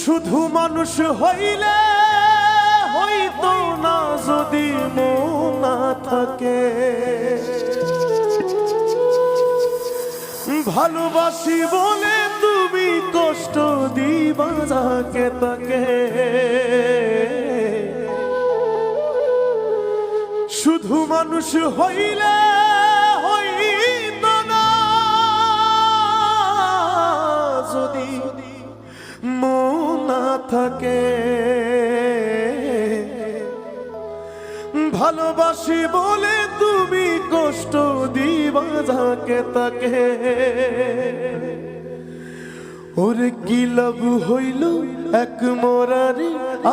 শুধু মানুষ হইলে হইতো না যদি মন না থাকে, ভালোবাসি বলে তুমি কষ্ট দিবা যাকে তাকে। শুধু মানুষ হইলে হইতো না যদি মন না থাকে, ভালোবাসি বলে তুমি কষ্ট দিবা যাকে তাকে। ওরে কি লাভ হইল এক মরারি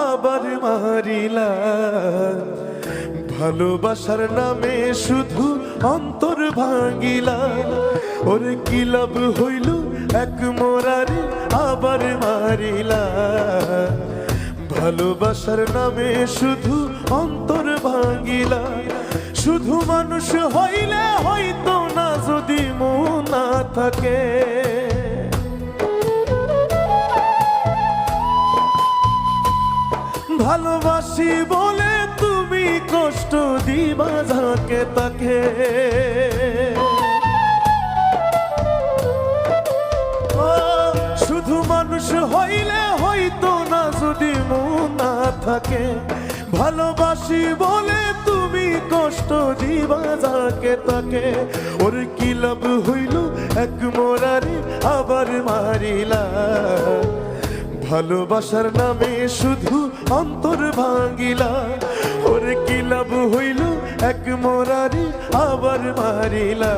আবার মারিলা, ভালোবাসার নামে শুধু অন্তর ভাঙিলা। ওরে কি লাভ হইল এক মরারি আবার মারিলা, ভালোবাসার নামে শুধু অন্তর ভাঙিলা। শুধু মানুষ হইলে হইতো না যদি মন না থাকে, ভালোবাসি বলে তুমি কষ্ট দিবা যাকে তাকে। শুধু মানুষ হইলে হইতো না যদি মন না থাকে, ভালোবাসি বলে তুমি কষ্ট দিবা যাকে তাকে। ওর কি লাভ হইল এক মরারি আবার মারিলা, ভালোবাসার নামে শুধু অন্তর ভাঙিলা। ওর কি লাভ হইল এক মরারি আবার মারিলা,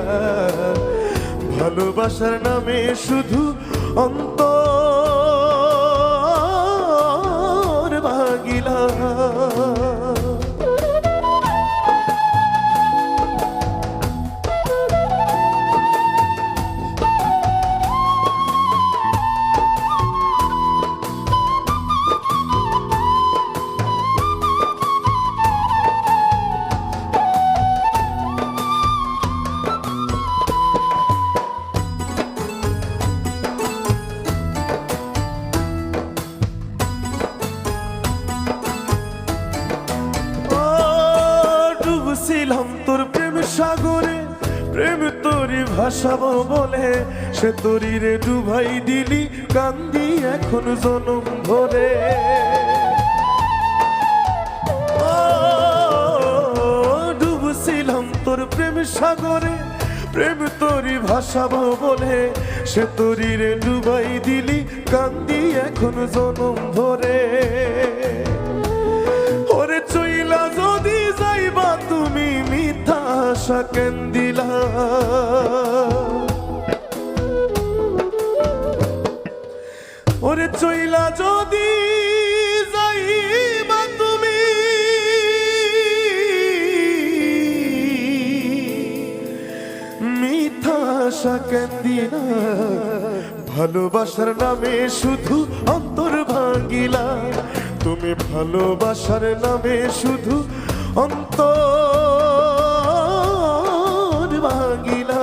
ভালোবাসার নামে শুধু অন্তর ভাঙিলা। ছিলাম তোর প্রেম সাগরে, প্রেম তোরি ভাসাবো বলে সে তোরি রে ডুবাই দিলি, কান্দি এখন জনম ভরে। ডুবছিলাম তোর প্রেম সাগরে, প্রেম তোরি ভাসাবো বলে সে তোরি রে ডুবাই দিলি, কান্দি এখন জনম ভরে। ওরে চইলা যদি যাইবা তুমি মিথ্যা আশা কেন দিলা, ওরে চইলা যদি যাইবা তুমি মিথ্যা আশা কেন দিলা, ভালোবাসার নামে শুধু অন্তর ভাঙিলা। তুমি ভালোবাসার নামে শুধু অন্তর ভাঙিলা।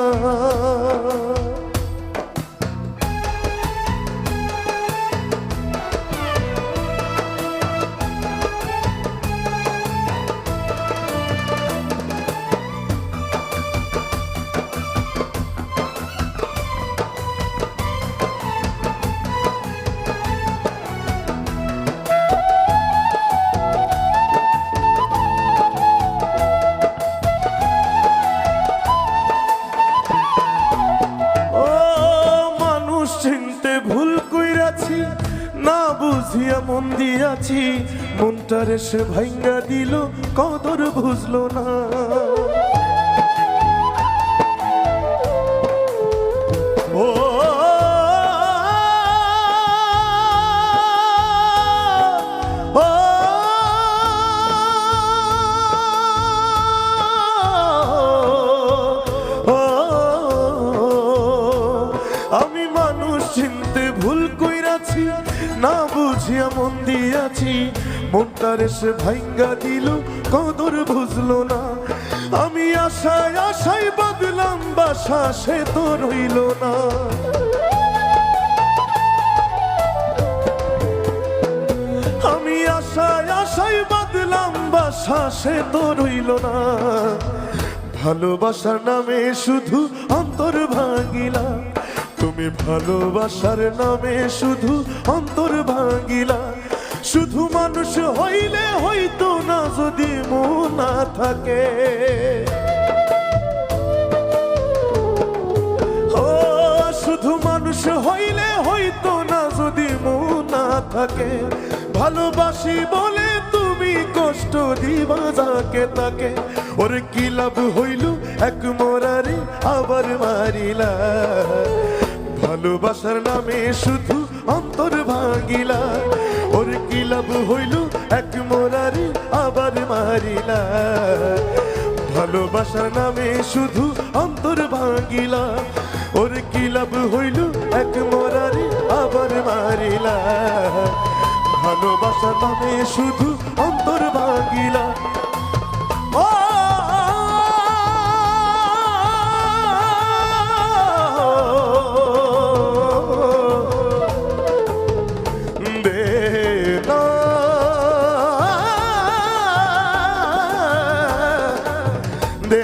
না বুঝিয়া মন দিয়াছি, মনটারে সে ভাঙ্গা দিল, কদর বুঝলো না। ও বুঝিয়া মন দিয়াছি, মনটার সে ভাঙ্গা দিল, কদর বুঝলো না। আমি আশায় আশায় বাঁধলাম বাসা, সে তো রইল না। আমি আশায় আশায় বাঁধলাম বাসা, সে তো রইল না। ভালোবাসার নামে শুধু অন্তর ভাঙিলা, তুমি ভালোবাসার নামে শুধু অন্তর ভাঙিলা। শুধু মানুষ হইলে হইতো না যদি মন না থাকে। ও শুধু মানুষ হইলে হইতো না যদি মন না থাকে। ভালোবাসি বলে তুমি কষ্ট দিবা যাকে তাকে, ওর কি লাভ হইল এক মরারে আবার মারিলা। ভালোবাসার নামে শুধু অন্তর ভাঙিলা, ওর কি লাভ হইল এক মরারে আবার মারিলা। ভালোবাসার নামে শুধু অন্তর ভাঙিলা, ওর কি লাভ হইল এক মরারে আবার মারিলা। ভালোবাসার নামে শুধু অন্তর ভাঙিলা। ও দে